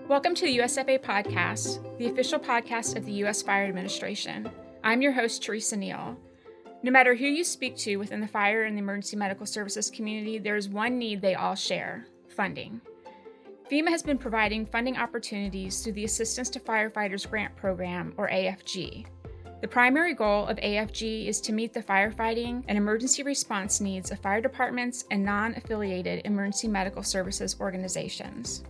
Welcome to the USFA podcast, the official podcast of the U.S. Fire Administration. I'm your host, Teresa Neal. No matter who you speak to within the fire and the emergency medical services community, there is one need they all share: funding. FEMA has been providing funding opportunities through the Assistance to Firefighters Grant Program, or AFG. The primary goal of AFG is to meet the firefighting and emergency response needs of fire departments and non-affiliated emergency medical services organizations.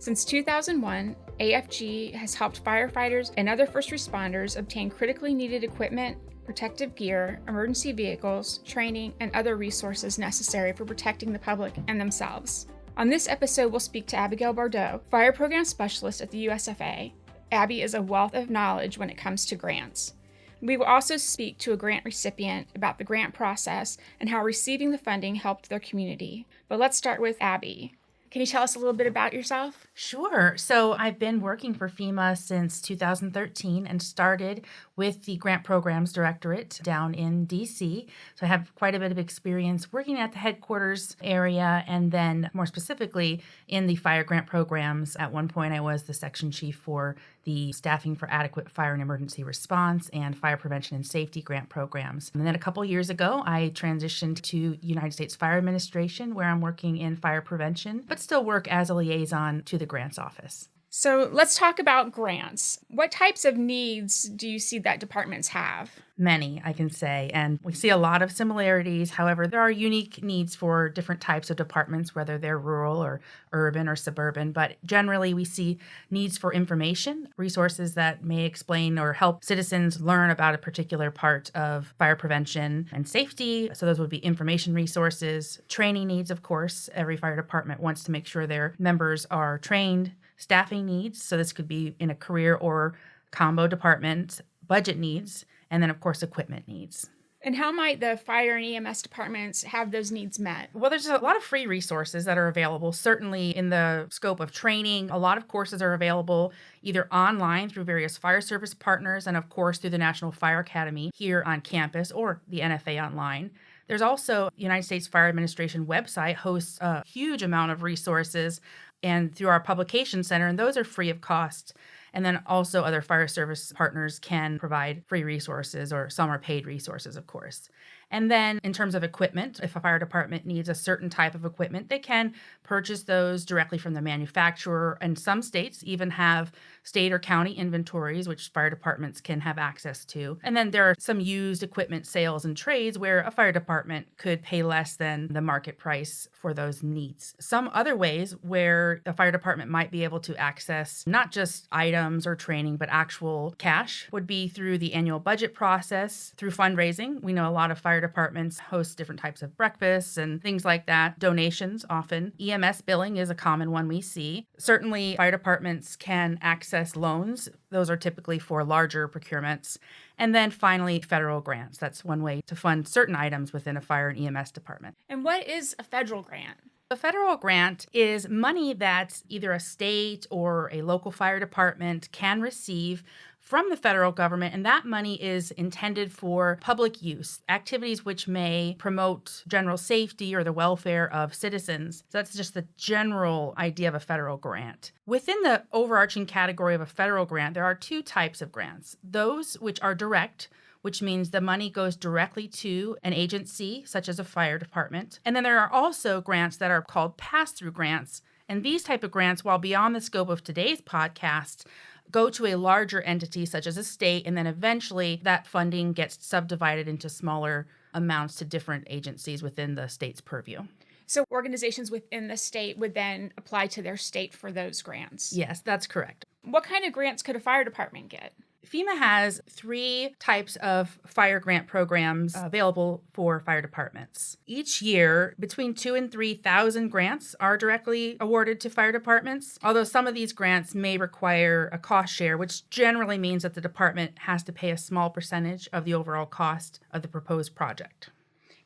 Since 2001, AFG has helped firefighters and other first responders obtain critically needed equipment, protective gear, emergency vehicles, training, and other resources necessary for protecting the public and themselves. On this episode, we'll speak to Abby Bordeaux, Fire Program Specialist at the USFA. Abby is a wealth of knowledge when it comes to grants. We will also speak to a grant recipient about the grant process and how receiving the funding helped their community. But let's start with Abby. Can you tell us a little bit about yourself? Sure. So I've been working for FEMA since 2013 and started with the Grant Programs Directorate down in D.C. So I have quite a bit of experience working at the headquarters area and then more specifically in the fire grant programs. At one point, I was the section chief for the Staffing for Adequate Fire and Emergency Response and Fire Prevention and Safety grant programs. And then a couple years ago, I transitioned to United States Fire Administration, where I'm working in fire prevention, but still work as a liaison to the grants office. So let's talk about grants. What types of needs do you see that departments have? Many, I can say, and we see a lot of similarities. However, there are unique needs for different types of departments, whether they're rural or urban or suburban. But generally, we see needs for information, resources that may explain or help citizens learn about a particular part of fire prevention and safety. So those would be information resources, training needs, of course. Every fire department wants to make sure their members are trained. Staffing needs, so this could be in a career or combo department, budget needs, and then, of course, equipment needs. And how might the fire and EMS departments have those needs met? Well, there's a lot of free resources that are available, certainly in the scope of training. A lot of courses are available either online through various fire service partners and, of course, through the National Fire Academy here on campus or the NFA online. There's also the United States Fire Administration website hosts a huge amount of resources and through our publication center, and those are free of cost. And then also other fire service partners can provide free resources, or some are paid resources, of course. And then in terms of equipment, if a fire department needs a certain type of equipment, they can purchase those directly from the manufacturer. And some states even have state or county inventories, which fire departments can have access to. And then there are some used equipment sales and trades where a fire department could pay less than the market price for those needs. Some other ways where a fire department might be able to access not just items or training, but actual cash would be through the annual budget process, through fundraising. We know a lot of fire departments host different types of breakfasts and things like that. Donations often. EMS billing is a common one we see. Certainly, fire departments can access loans. Those are typically for larger procurements. And then finally, federal grants. That's one way to fund certain items within a fire and EMS department. And what is a federal grant? A federal grant is money that either a state or a local fire department can receive from the federal government, and that money is intended for public use, activities which may promote general safety or the welfare of citizens. So that's just the general idea of a federal grant. Within the overarching category of a federal grant, there are two types of grants. Those which are direct, which means the money goes directly to an agency, such as a fire department. And then there are also grants that are called pass-through grants. And these type of grants, while beyond the scope of today's podcast, go to a larger entity such as a state, and then eventually that funding gets subdivided into smaller amounts to different agencies within the state's purview. So organizations within the state would then apply to their state for those grants? Yes, that's correct. What kind of grants could a fire department get? FEMA has 3 types of fire grant programs available for fire departments. Each year, between 2,000 and 3,000 grants are directly awarded to fire departments, although some of these grants may require a cost share, which generally means that the department has to pay a small percentage of the overall cost of the proposed project.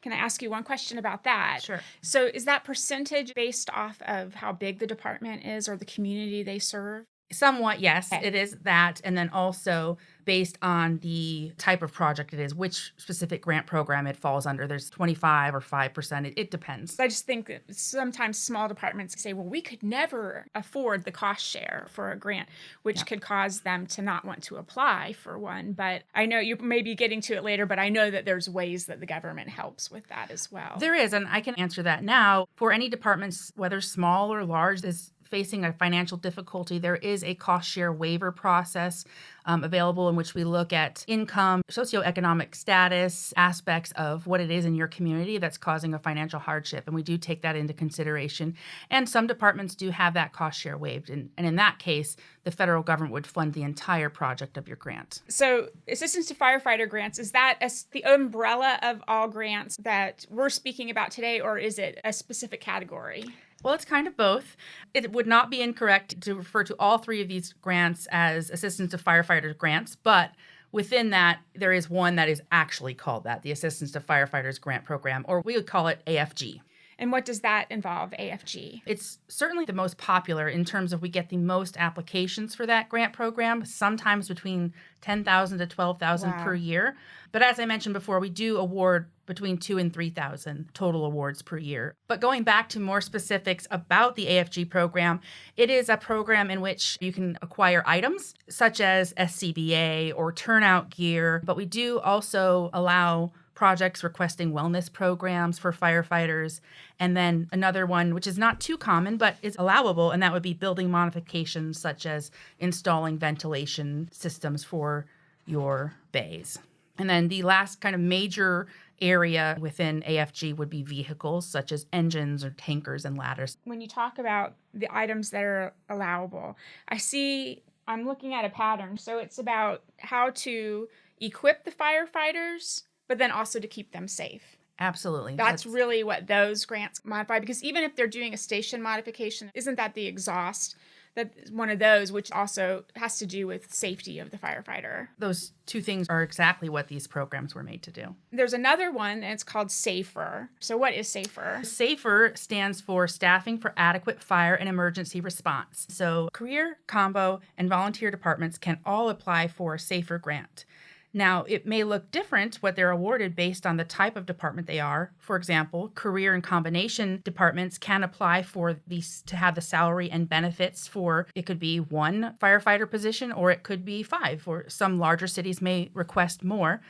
Can I ask you one question about that? Sure. So is that percentage based off of how big the department is or the community they serve? Somewhat, yes, Okay. it is that. And then also based on the type of project it is, which specific grant program it falls under. There's 25 or 5%. It depends. I just think that sometimes small departments say, well, we could never afford the cost share for a grant, which Yeah. could cause them to not want to apply for one. But I know you may be getting to it later, but I know that there's ways that the government helps with that as well. There is, and I can answer that now. For any departments, whether small or large, is facing a financial difficulty, there is a cost share waiver process available in which we look at income, socioeconomic status, aspects of what it is in your community that's causing a financial hardship. And we do take that into consideration. And some departments do have that cost share waived. And in that case, the federal government would fund the entire project of your grant. So assistance to firefighter grants, is that the umbrella of all grants that we're speaking about today, or is it a specific category? Well, it's kind of both. It would not be incorrect to refer to all three of these grants as assistance to firefighters grants, but within that, there is one that is actually called that, the Assistance to Firefighters Grant Program, or we would call it AFG. And what does that involve, AFG? It's certainly the most popular in terms of we get the most applications for that grant program, sometimes between 10,000 to 12,000 per year. But as I mentioned before, we do award between 2,000 and 3,000 total awards per year. But going back to more specifics about the AFG program, it is a program in which you can acquire items such as SCBA or turnout gear, but we do also allow projects requesting wellness programs for firefighters. And then another one, which is not too common, but is allowable, and that would be building modifications such as installing ventilation systems for your bays. And then the last kind of major area within AFG would be vehicles such as engines or tankers and ladders. When you talk about the items that are allowable, I'm looking at a pattern. So it's about how to equip the firefighters, but then also to keep them safe. Absolutely. That's really what those grants modify, because even if they're doing a station modification, isn't that the exhaust? That's one of those, which also has to do with safety of the firefighter. Those two things are exactly what these programs were made to do. There's another one, and it's called SAFER. So what is SAFER? SAFER stands for Staffing for Adequate Fire and Emergency Response. So career, combo, and volunteer departments can all apply for a SAFER grant. Now, it may look different what they're awarded based on the type of department they are. For example, career and combination departments can apply for these to have the salary and benefits for, it could be one firefighter position or it could be 5, or some larger cities may request more.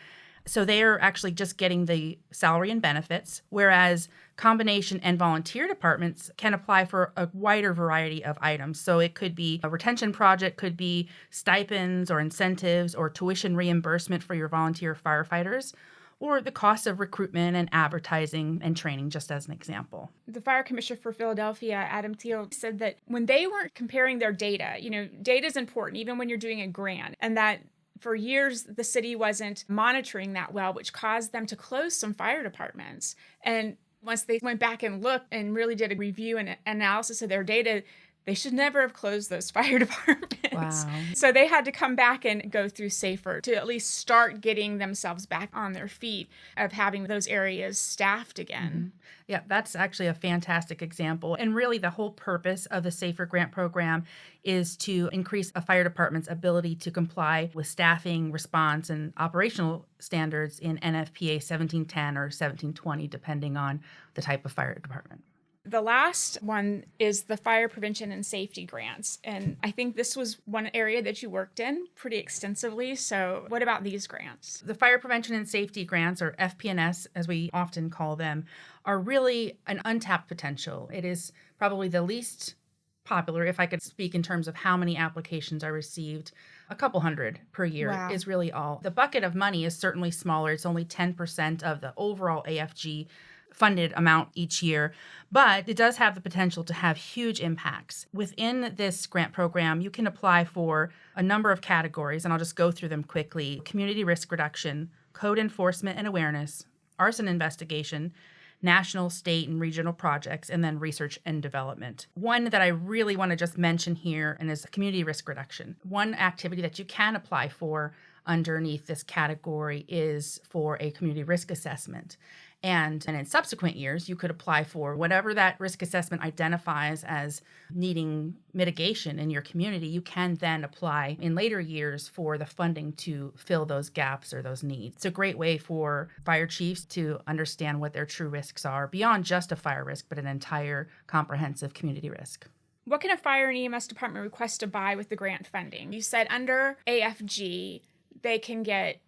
So they are actually just getting the salary and benefits, whereas combination and volunteer departments can apply for a wider variety of items. So it could be a retention project, could be stipends or incentives or tuition reimbursement for your volunteer firefighters, or the cost of recruitment and advertising and training, just as an example. The fire commissioner for Philadelphia, Adam Thiel, said that when they weren't comparing their data, data is important, even when you're doing a grant, and that for years, the city wasn't monitoring that well, which caused them to close some fire departments. And once they went back and looked and really did a review and analysis of their data, they should never have closed those fire departments. Wow. So they had to come back and go through SAFER to at least start getting themselves back on their feet of having those areas staffed again. Mm-hmm. Yeah, that's actually a fantastic example. And really the whole purpose of the SAFER grant program is to increase a fire department's ability to comply with staffing, response, and operational standards in NFPA 1710 or 1720, depending on the type of fire department. The last one is the fire prevention and safety grants. And I think this was one area that you worked in pretty extensively. So what about these grants? The fire prevention and safety grants, or FP&S as we often call them, are really an untapped potential. It is probably the least popular, if I could speak in terms of how many applications are received. A couple hundred per year is really all. The bucket of money is certainly smaller. It's only 10% of the overall AFG funded amount each year, but it does have the potential to have huge impacts. Within this grant program, you can apply for a number of categories, and I'll just go through them quickly. Community risk reduction, code enforcement and awareness, arson investigation, national, state, and regional projects, and then research and development. One that I really want to just mention here and is community risk reduction. One activity that you can apply for underneath this category is for a community risk assessment. And in subsequent years, you could apply for whatever that risk assessment identifies as needing mitigation in your community. You can then apply in later years for the funding to fill those gaps or those needs. It's a great way for fire chiefs to understand what their true risks are beyond just a fire risk, but an entire comprehensive community risk. What can a fire and EMS department request to buy with the grant funding? You said under AFG, they can get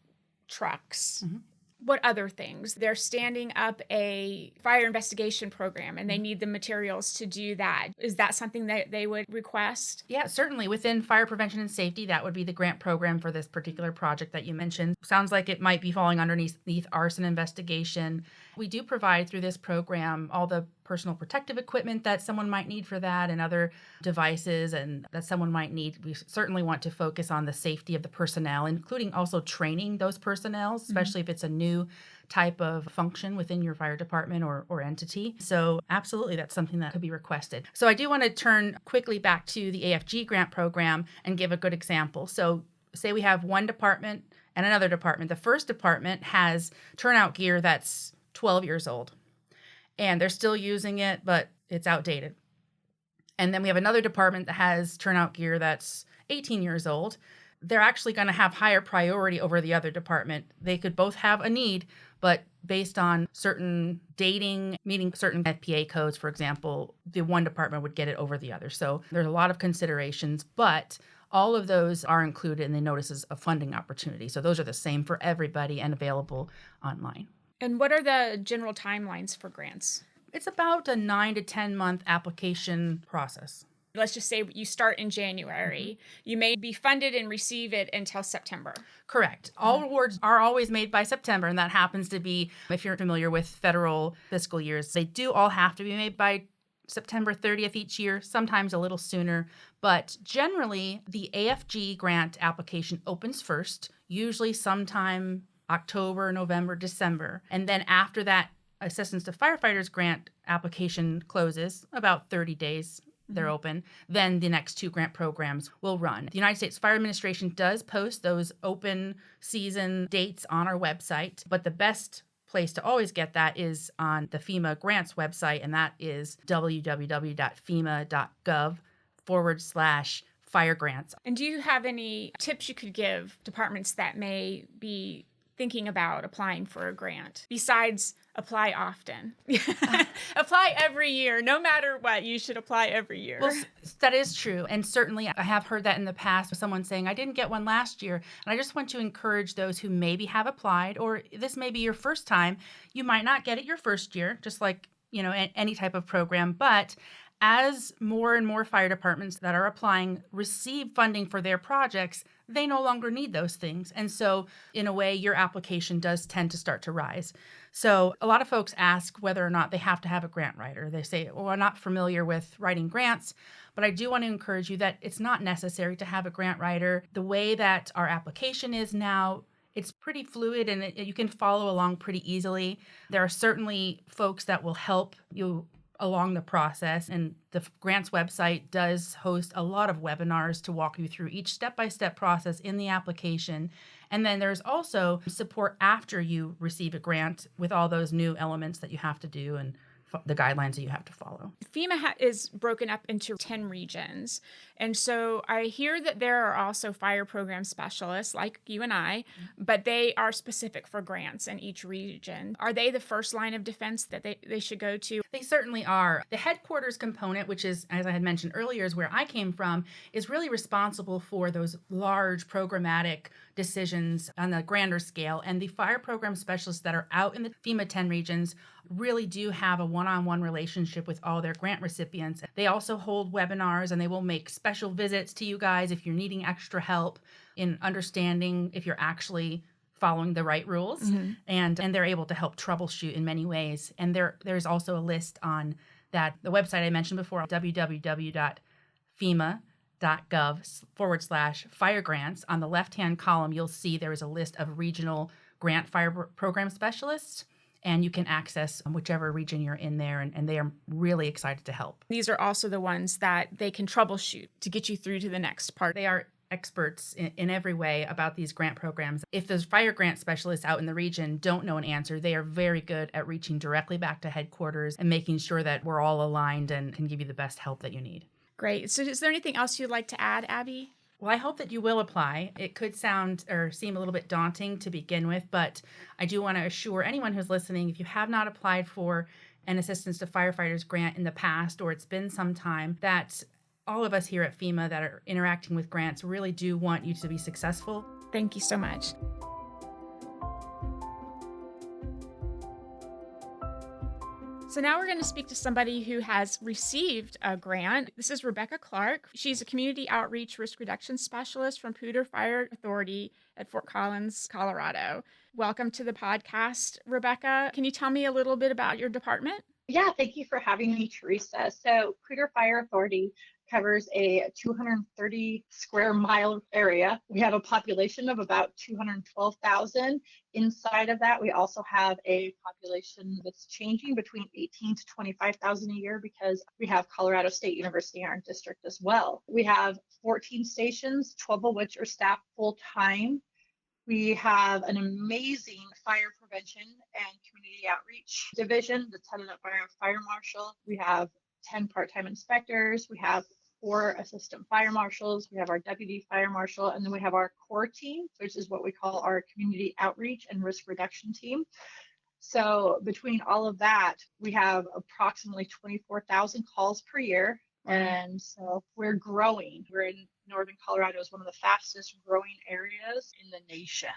trucks. Mm-hmm. What other things? They're standing up a fire investigation program and they need the materials to do that. Is that something that they would request? Yeah, certainly. Within fire prevention and safety, that would be the grant program for this particular project that you mentioned. Sounds like it might be falling underneath arson investigation. We do provide through this program all the personal protective equipment that someone might need for that and other devices and that someone might need. We certainly want to focus on the safety of the personnel, including also training those personnel, especially if it's a new type of function within your fire department or entity. So absolutely, that's something that could be requested. So I do want to turn quickly back to the AFG grant program and give a good example. So say we have one department and another department. The first department has turnout gear that's 12 years old. And they're still using it, but it's outdated. And then we have another department that has turnout gear that's 18 years old. They're actually going to have higher priority over the other department. They could both have a need, but based on certain dating, meeting certain FPA codes, for example, the one department would get it over the other. So there's a lot of considerations, but all of those are included in the notices of funding opportunity. So those are the same for everybody and available online. And what are the general timelines for grants? It's about a 9 to 10 month application process. Let's just say you start in January. You may be funded and receive it until September. Correct. All awards are always made by September, and that happens to be, if you're familiar with federal fiscal years, they do all have to be made by September 30th each year, sometimes a little sooner. But generally, the AFG grant application opens first, usually sometime October, November, December. And then after that Assistance to Firefighters grant application closes, about 30 days they're open, then the next two grant programs will run. The United States Fire Administration does post those open season dates on our website, but the best place to always get that is on the FEMA grants website, and that is www.fema.gov/fire grants. And do you have any tips you could give departments that may be thinking about applying for a grant besides apply often? Apply every year. No matter what, you should apply every year. Well, that is true. And certainly I have heard that in the past with someone saying, I didn't get one last year. And I just want to encourage those who maybe have applied, or this may be your first time. You might not get it your first year, just like, any type of program. But as more and more fire departments that are applying receive funding for their projects, they no longer need those things. And so in a way, your application does tend to start to rise. So a lot of folks ask whether or not they have to have a grant writer. They say, well, I'm not familiar with writing grants, but I do want to encourage you that it's not necessary to have a grant writer. The way that our application is now, it's pretty fluid and you can follow along pretty easily. There are certainly folks that will help you along the process, and the grants website does host a lot of webinars to walk you through each step-by-step process in the application. And then there's also support after you receive a grant with all those new elements that you have to do and the guidelines that you have to follow. FEMA is broken up into 10 regions. And so I hear that there are also fire program specialists like you and I, but they are specific for grants in each region. Are they the first line of defense that they should go to? They certainly are. The headquarters component, which is, as I had mentioned earlier, is where I came from, is really responsible for those large programmatic decisions on a grander scale. And the fire program specialists that are out in the FEMA 10 regions really do have a one-on-one relationship with all their grant recipients. They also hold webinars, and they will make special visits to you guys if you're needing extra help in understanding if you're actually following the right rules. And they're able to help troubleshoot in many ways. And there's also a list on that, the website I mentioned before, www.fema.gov/fire grants. On the left-hand column, you'll see there is a list of regional grant fire program specialists, and you can access whichever region you're in there, and they are really excited to help. These are also the ones that they can troubleshoot to get you through to the next part. They are experts in every way about these grant programs. If those fire grant specialists out in the region don't know an answer, they are very good at reaching directly back to headquarters and making sure that we're all aligned and can give you the best help that you need. Great. So is there anything else you'd like to add, Abby? Well, I hope that you will apply. It could sound or seem a little bit daunting to begin with, but I do want to assure anyone who's listening, if you have not applied for an Assistance to Firefighters grant in the past, or it's been some time, that all of us here at FEMA that are interacting with grants really do want you to be successful. Thank you so much. So now we're going to speak to somebody who has received a grant. This is Rebecca Clark. She's a community outreach risk reduction specialist from Poudre Fire Authority at Fort Collins, Colorado. Welcome to the podcast, Rebecca. Can you tell me a little bit about your department? Yeah, thank you for having me, Teresa. So Poudre Fire Authority covers a 230 square mile area. We have a population of about 212,000. Inside of that, we also have a population that's changing between 18 to 25,000 a year because we have Colorado State University in our district as well. We have 14 stations, 12 of which are staffed full-time. We have an amazing fire prevention and community outreach division that's headed up by our fire marshal. We have 10 part-time inspectors. We have 4 assistant fire marshals. We have our deputy fire marshal, and then we have our core team, which is what we call our community outreach and risk reduction team. So between all of that, we have approximately 24,000 calls per year. And so we're growing. We're in Northern Colorado is one of the fastest growing areas in the nation.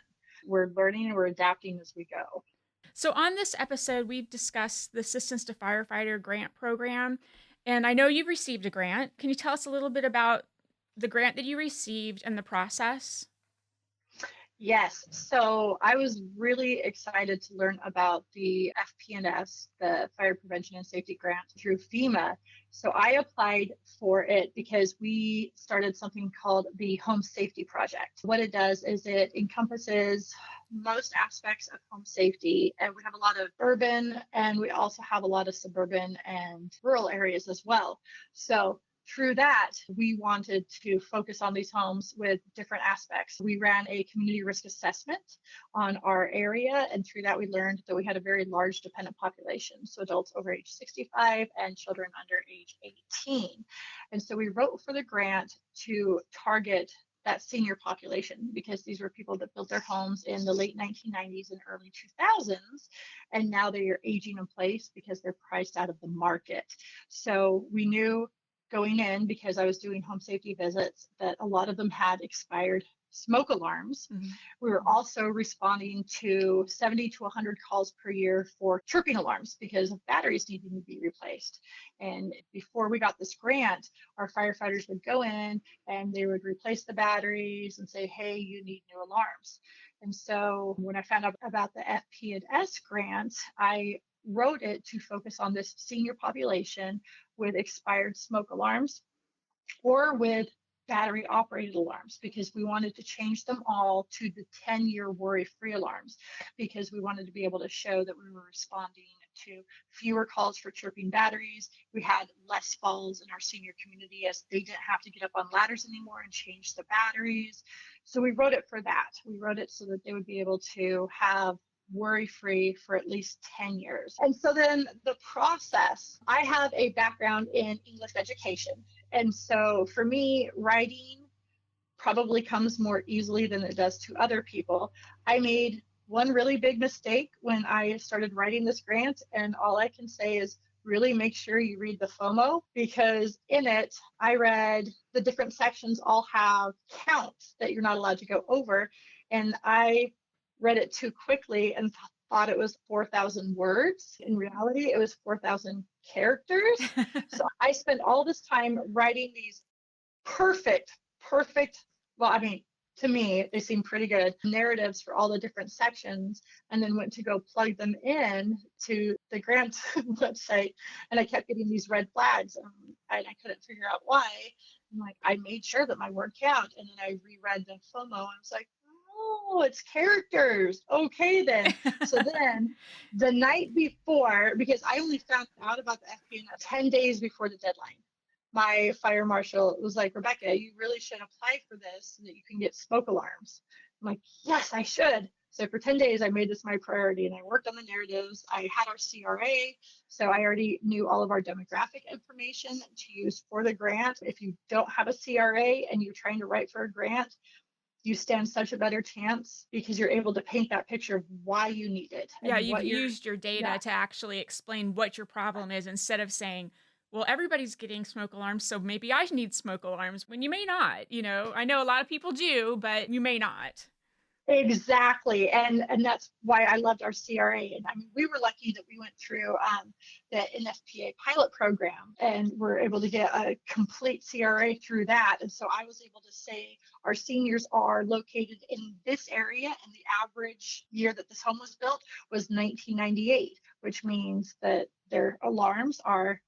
We're learning and we're adapting as we go. So on this episode, we've discussed the Assistance to Firefighter grant program. And I know you've received a grant. Can you tell us a little bit about the grant that you received and the process? Yes, so I was really excited to learn about the FP&S, the Fire Prevention and Safety Grant through FEMA. So I applied for it because we started something called the Home Safety Project. What it does is it encompasses most aspects of home safety, and we have a lot of urban and we also have a lot of suburban and rural areas as well. So through that, we wanted to focus on these homes with different aspects. We ran a community risk assessment on our area, and through that, we learned that we had a very large dependent population, so adults over age 65 and children under age 18. And so we wrote for the grant to target that senior population because these were people that built their homes in the late 1990s and early 2000s, and now they are aging in place because they're priced out of the market. So we knew going in, because I was doing home safety visits, that a lot of them had expired smoke alarms. Mm-hmm. We were also responding to 70 to 100 calls per year for chirping alarms because of batteries needing to be replaced. And before we got this grant, our firefighters would go in and they would replace the batteries and say, hey, you need new alarms. And so when I found out about the FP&S grant, I wrote it to focus on this senior population with expired smoke alarms or with battery operated alarms, because we wanted to change them all to the 10-year worry-free alarms, because we wanted to be able to show that we were responding to fewer calls for chirping batteries. We had less falls in our senior community as they didn't have to get up on ladders anymore and change the batteries. So we wrote it for that. We wrote it so that they would be able to have worry-free for at least 10 years. And so then the process, I have a background in English education. And so for me, writing probably comes more easily than it does to other people. I made one really big mistake when I started writing this grant, and all I can say is really make sure you read the FOMO, because in it, I read the different sections all have counts that you're not allowed to go over. And I read it too quickly and thought it was 4,000 words. In reality, it was 4,000 characters. So I spent all this time writing these perfect, well, I mean, to me, they seem pretty good narratives for all the different sections, and then went to go plug them in to the grant website. And I kept getting these red flags, and I couldn't figure out why. I'm like, I made sure that my word count, and then I reread the FOMO, and I was like, oh, it's characters. Okay, then. So then the night before, because I only found out about the FP&S 10 days before the deadline. my fire marshal was like, Rebecca, you really should apply for this so that you can get smoke alarms. I'm like, yes, I should. So for 10 days, I made this my priority and I worked on the narratives. I had our CRA, so I already knew all of our demographic information to use for the grant. If you don't have a CRA and you're trying to write for a grant, you stand such a better chance because you're able to paint that picture of why you need it Yeah, and you've what you're, used your data yeah. to actually explain what your problem is instead of saying, well, everybody's getting smoke alarms, so maybe I need smoke alarms when you may not. I know a lot of people do, but you may not. Exactly. And that's why I loved our CRA. And I mean, we were lucky that we went through the NFPA pilot program and were able to get a complete CRA through that. And so I was able to say our seniors are located in this area, and the average year that this home was built was 1998, which means that their alarms are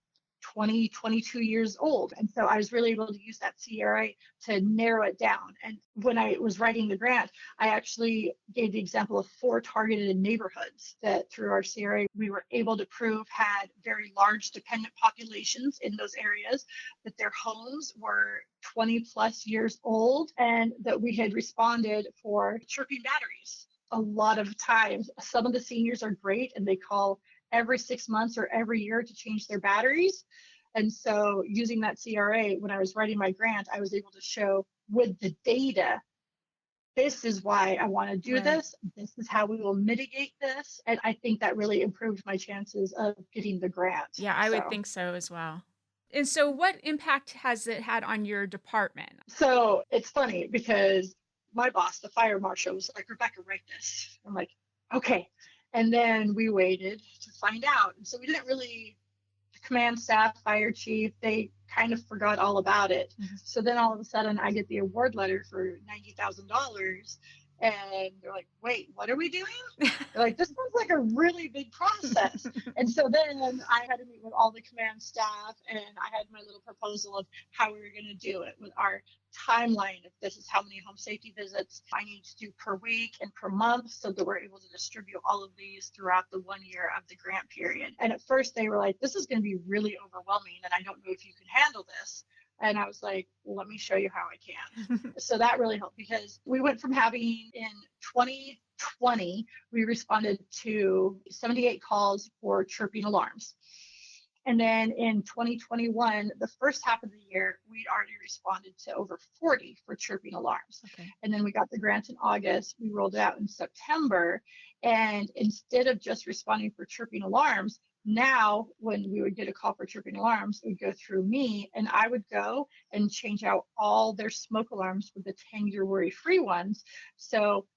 20, 22 years old. And so I was really able to use that CRA to narrow it down. And when I was writing the grant, I actually gave the example of 4 targeted neighborhoods that through our CRA, we were able to prove had very large dependent populations in those areas, that their homes were 20 plus years old, and that we had responded for chirping batteries. A lot of times, some of the seniors are great and they call every 6 months or every year to change their batteries. And so using that CRA, when I was writing my grant, I was able to show with the data, this is why I want to do Right. this. This is how we will mitigate this. And I think that really improved my chances of getting the grant. Yeah, I would think so as well. And so what impact has it had on your department? So it's funny because my boss, the fire marshal, was like, Rebecca, write this. I'm like, okay. And then we waited to find out. And so we didn't really, the command staff, fire chief, they kind of forgot all about it. Mm-hmm. So then all of a sudden I get the award letter for $90,000. And they're like, wait, what are we doing? They're like, this sounds like a really big process. And so then I had to meet with all the command staff, and I had my little proposal of how we were going to do it with our timeline. If this is how many home safety visits I need to do per week and per month, so that we're able to distribute all of these throughout the 1 year of the grant period. And at first they were like, this is going to be really overwhelming, and I don't know if you can handle this. And I was like, let me show you how I can. So that really helped because we went from having in 2020, we responded to 78 calls for chirping alarms. And then in 2021, the first half of the year, we'd already responded to over 40 for chirping alarms. Okay. And then we got the grant in August. We rolled it out in September. And instead of just responding for chirping alarms, now when we would get a call for chirping alarms, it would go through me, and I would go and change out all their smoke alarms with the 10-year worry-free ones. So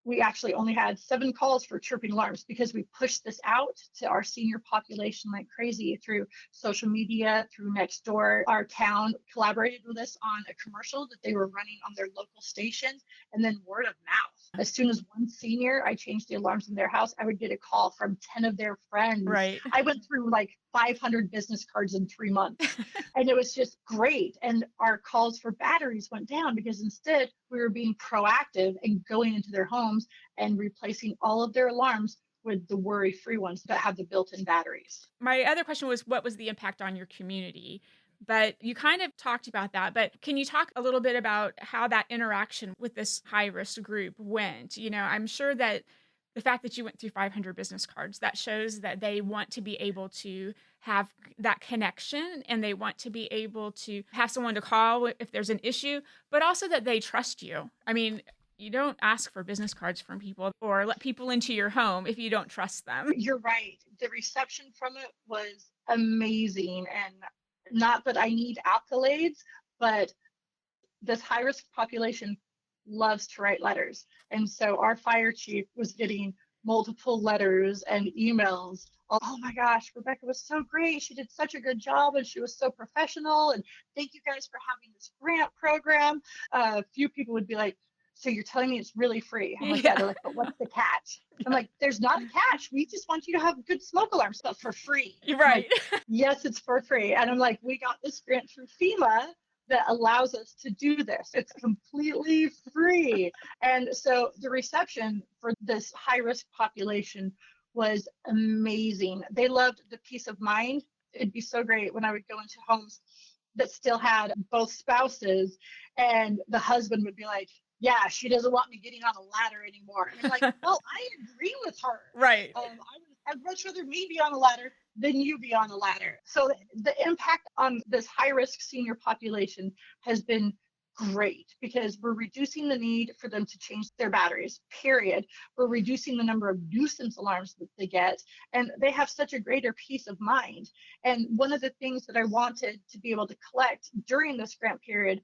we actually only had 7 calls for chirping alarms because we pushed this out to our senior population like crazy through social media, through Nextdoor. Our town collaborated with us on a commercial that they were running on their local station, and then word of mouth. As soon as one senior, I changed the alarms in their house, I would get a call from 10 of their friends. Right. I went through like 500 business cards in 3 months, and it was just great. And our calls for batteries went down because instead we were being proactive and going into their homes and replacing all of their alarms with the worry-free ones that have the built-in batteries. My other question was, what was the impact on your community? But you kind of talked about that. But can you talk a little bit about how that interaction with this high-risk group went? I'm sure that the fact that you went through 500 business cards, that shows that they want to be able to have that connection, and they want to be able to have someone to call if there's an issue, but also that they trust you. I mean, you don't ask for business cards from people or let people into your home if you don't trust them. You're right. The reception from it was amazing. And not that I need accolades, but this high risk population loves to write letters. And so our fire chief was getting multiple letters and emails. Oh my gosh, Rebecca was so great. She did such a good job and she was so professional. And thank you guys for having this grant program. A few people would be like, so you're telling me it's really free? I'm like, yeah. They're like, but what's the catch? I'm like, there's not a catch. We just want you to have good smoke alarm stuff for free. You're right. Like, yes, it's for free. And I'm like, we got this grant through FEMA that allows us to do this. It's completely free. And so the reception for this high risk population was amazing. They loved the peace of mind. It'd be so great when I would go into homes that still had both spouses, and the husband would be like, yeah, she doesn't want me getting on a ladder anymore. And I'm like, well, I agree with her. Right. I'd much rather me be on a ladder than you be on a ladder. So the impact on this high risk senior population has been great because we're reducing the need for them to change their batteries, period. We're reducing the number of nuisance alarms that they get, and they have such a greater peace of mind. And one of the things that I wanted to be able to collect during this grant period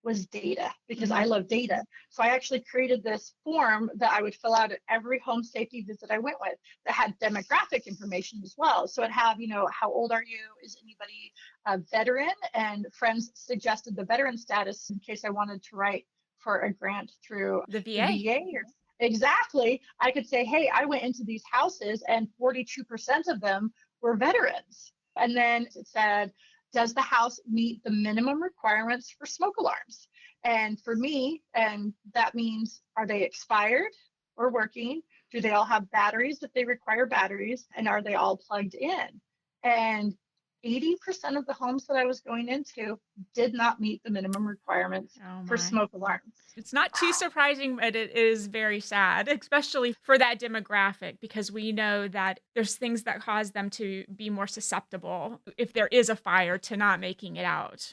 was data, because I love data. So I actually created this form that I would fill out at every home safety visit I went with that had demographic information as well. So it'd have, how old are you? Is anybody a veteran? And friends suggested the veteran status in case I wanted to write for a grant through The VA. Exactly. I could say, hey, I went into these houses and 42% of them were veterans. And then it said, does the house meet the minimum requirements for smoke alarms? And for me, and that means, are they expired or working? Do they all have batteries if they require batteries? And are they all plugged in? And 80% of the homes that I was going into did not meet the minimum requirements for smoke alarms. It's not too surprising, but it is very sad, especially for that demographic, because we know that there's things that cause them to be more susceptible if there is a fire to not making it out.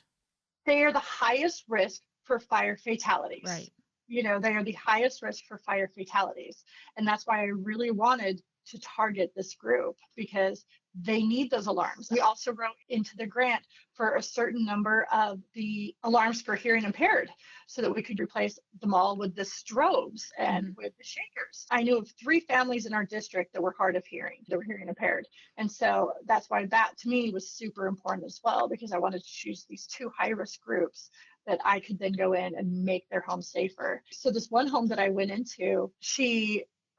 They are the highest risk for fire fatalities. Right. They are the highest risk for fire fatalities. And that's why I really wanted to target this group, because they need those alarms. We also wrote into the grant for a certain number of the alarms for hearing impaired so that we could replace them all with the strobes and with the shakers. I knew of 3 families in our district that were hard of hearing, that were hearing impaired. And so that's why that to me was super important as well, because I wanted to choose these 2 high risk groups that I could then go in and make their home safer. So this one home that I went into,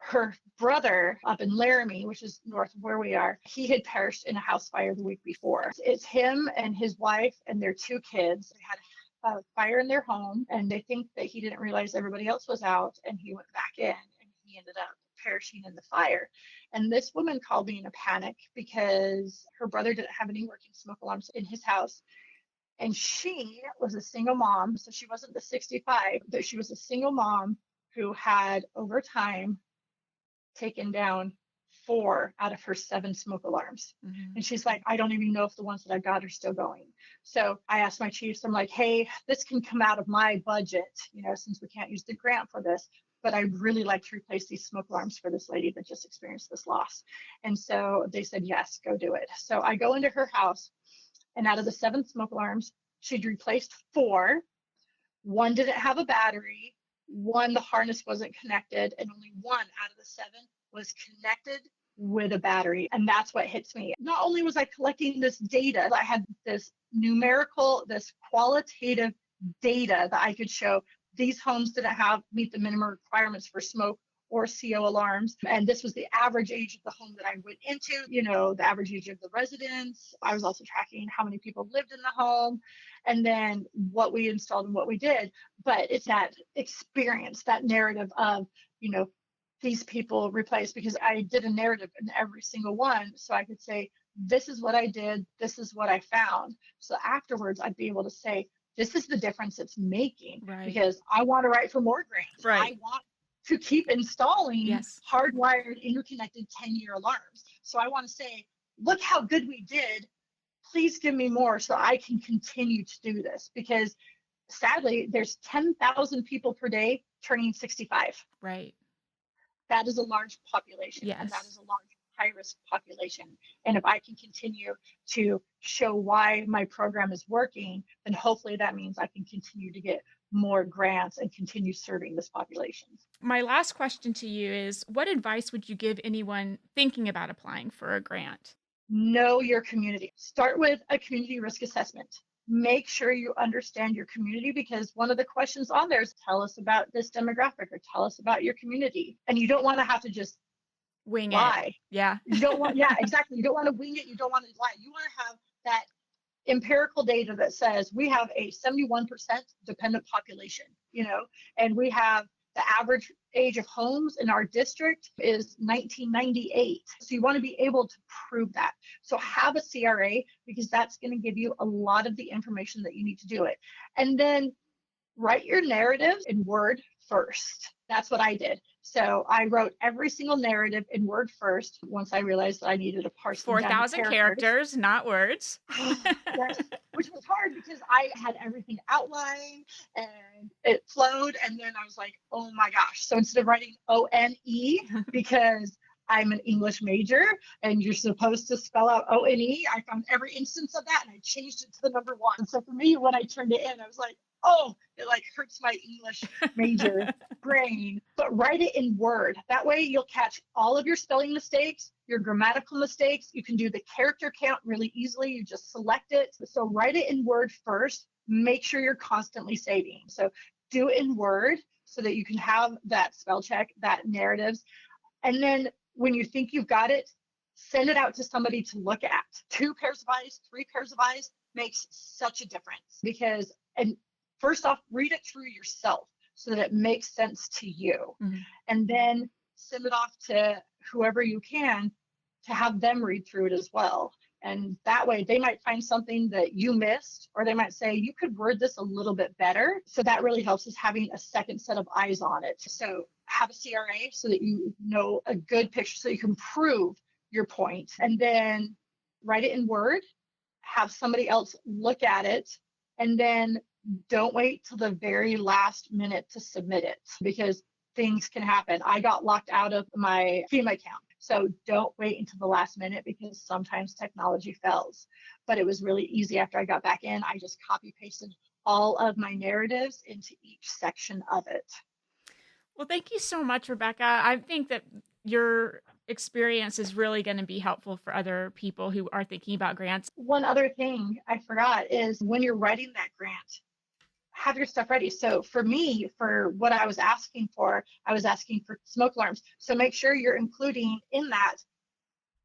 her brother up in Laramie, which is north of where we are, he had perished in a house fire the week before. It's him and his wife and their 2 kids. They had a fire in their home, and they think that he didn't realize everybody else was out, and he went back in, and he ended up perishing in the fire. And this woman called me in a panic because her brother didn't have any working smoke alarms in his house. And she was a single mom, so she wasn't the 65, but she was a single mom who had, over time, taken down 4 out of her 7 smoke alarms. And she's like, I don't even know if the ones that I got are still going. So I asked my chiefs, I'm like, hey, this can come out of my budget, since we can't use the grant for this, but I'd really like to replace these smoke alarms for this lady that just experienced this loss. And so they said, yes, go do it. So I go into her house, and out of the 7 smoke alarms, she'd replaced 4. 1 didn't have a battery. 1, the harness wasn't connected, and only 1 out of the 7 was connected with a battery. And that's what hits me. Not only was I collecting this data, I had this numerical, this qualitative data that I could show these homes didn't meet the minimum requirements for smoke or CO alarms. And this was the average age of the home that I went into, the average age of the residents. I was also tracking how many people lived in the home, and then what we installed and what we did. But it's that experience, that narrative of, these people replaced, because I did a narrative in every single one. So I could say, this is what I did, this is what I found. So afterwards, I'd be able to say, this is the difference it's making, because I want to write for more grants. I want to keep installing hardwired, interconnected 10-year alarms. So I want to say, look how good we did. Please give me more so I can continue to do this, because sadly, there's 10,000 people per day turning 65. Right. That is a large population. Yes. And that is a large high-risk population. And if I can continue to show why my program is working, then hopefully that means I can continue to get more grants and continue serving this population. My last question to you is, what advice would you give anyone thinking about applying for a grant? Know your community. Start with a community risk assessment. Make sure you understand your community, because one of the questions on there is, tell us about this demographic or tell us about your community. And you don't want to have to just wing lie. it. Yeah. You don't want, yeah, exactly. You don't want to wing it. You don't want to lie. You want to have that empirical data that says we have a 71% dependent population, and we have The average age of homes in our district is 1998. So you want to be able to prove that. So have a CRA, because that's going to give you a lot of the information that you need to do it. And then write your narrative in Word first. That's what I did. So I wrote every single narrative in Word first once I realized that I needed to parse them down to 4,000 characters, not words. Yes, which was hard because I had everything outlined and it flowed. And then I was like, oh my gosh. So instead of writing ONE, because I'm an English major and you're supposed to spell out ONE, I found every instance of that and I changed it to the number one. So for me, when I turned it in, I was like, oh, it like hurts my English major brain. But write it in Word. That way you'll catch all of your spelling mistakes, your grammatical mistakes. You can do the character count really easily. You just select it. So write it in Word first. Make sure you're constantly saving. So do it in Word so that you can have that spell check, that narratives. And then when you think you've got it, send it out to somebody to look at. 2 pairs of eyes, 3 pairs of eyes makes such a difference because, and first off, read it through yourself so that it makes sense to you. Mm-hmm. And then send it off to whoever you can to have them read through it as well. And that way they might find something that you missed, or they might say, you could word this a little bit better. So that really helps us having a second set of eyes on it. So have a CRA so that you know a good picture so you can prove your point. And then write it in Word, have somebody else look at it, and then don't wait till the very last minute to submit it because things can happen. I got locked out of my FEMA account. So don't wait until the last minute because sometimes technology fails. But it was really easy after I got back in. I just copy pasted all of my narratives into each section of it. Well, thank you so much, Rebecca. I think that your experience is really going to be helpful for other people who are thinking about grants. One other thing I forgot is when you're writing that grant, have your stuff ready. So for me, for what I was asking for, I was asking for smoke alarms. So make sure you're including in that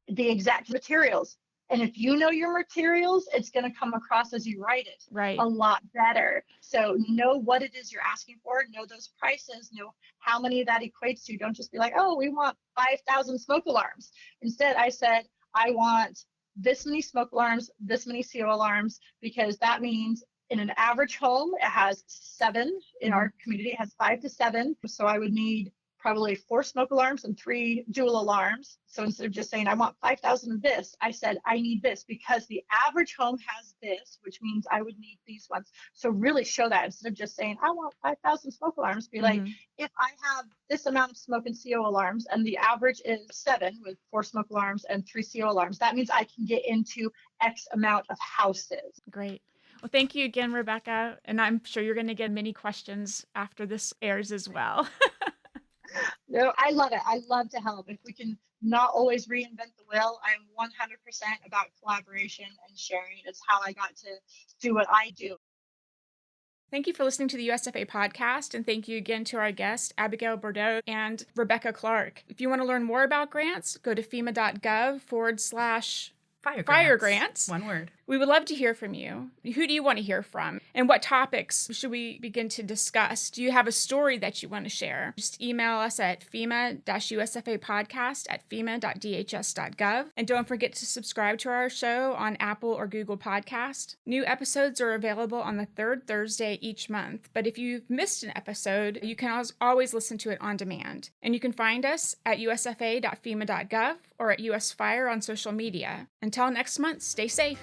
the exact materials. And if you know your materials, it's going to come across as you write it right. a lot better. So know what it is you're asking for, know those prices, know how many that equates to. Don't just be like, oh, we want 5,000 smoke alarms. Instead, I said, I want this many smoke alarms, this many CO alarms, because that means in an average home, it has 7. In our community, it has 5 to 7. So I would need probably 4 smoke alarms and 3 dual alarms. So instead of just saying, I want 5,000 of this, I said, I need this because the average home has this, which means I would need these ones. So really show that instead of just saying, I want 5,000 smoke alarms. Be like, if I have this amount of smoke and CO alarms and the average is 7 with 4 smoke alarms and 3 CO alarms, that means I can get into X amount of houses. Great. Well, thank you again, Rebecca. And I'm sure you're going to get many questions after this airs as well. No, I love it. I love to help. If we can not always reinvent the wheel, I'm 100% about collaboration and sharing. It's how I got to do what I do. Thank you for listening to the USFA podcast, and thank you again to our guests, Abby Bordeaux and Rebecca Clark. If you want to learn more about grants, go to FEMA.gov/fire grants. One word. We would love to hear from you. Who do you want to hear from? And what topics should we begin to discuss? Do you have a story that you want to share? Just email us at FEMA-USFApodcast@FEMA.dhs.gov. And don't forget to subscribe to our show on Apple or Google Podcast. New episodes are available on the 3rd Thursday each month. But if you've missed an episode, you can always listen to it on demand. And you can find us at usfa.fema.gov or at USFire on social media. Until next month, stay safe.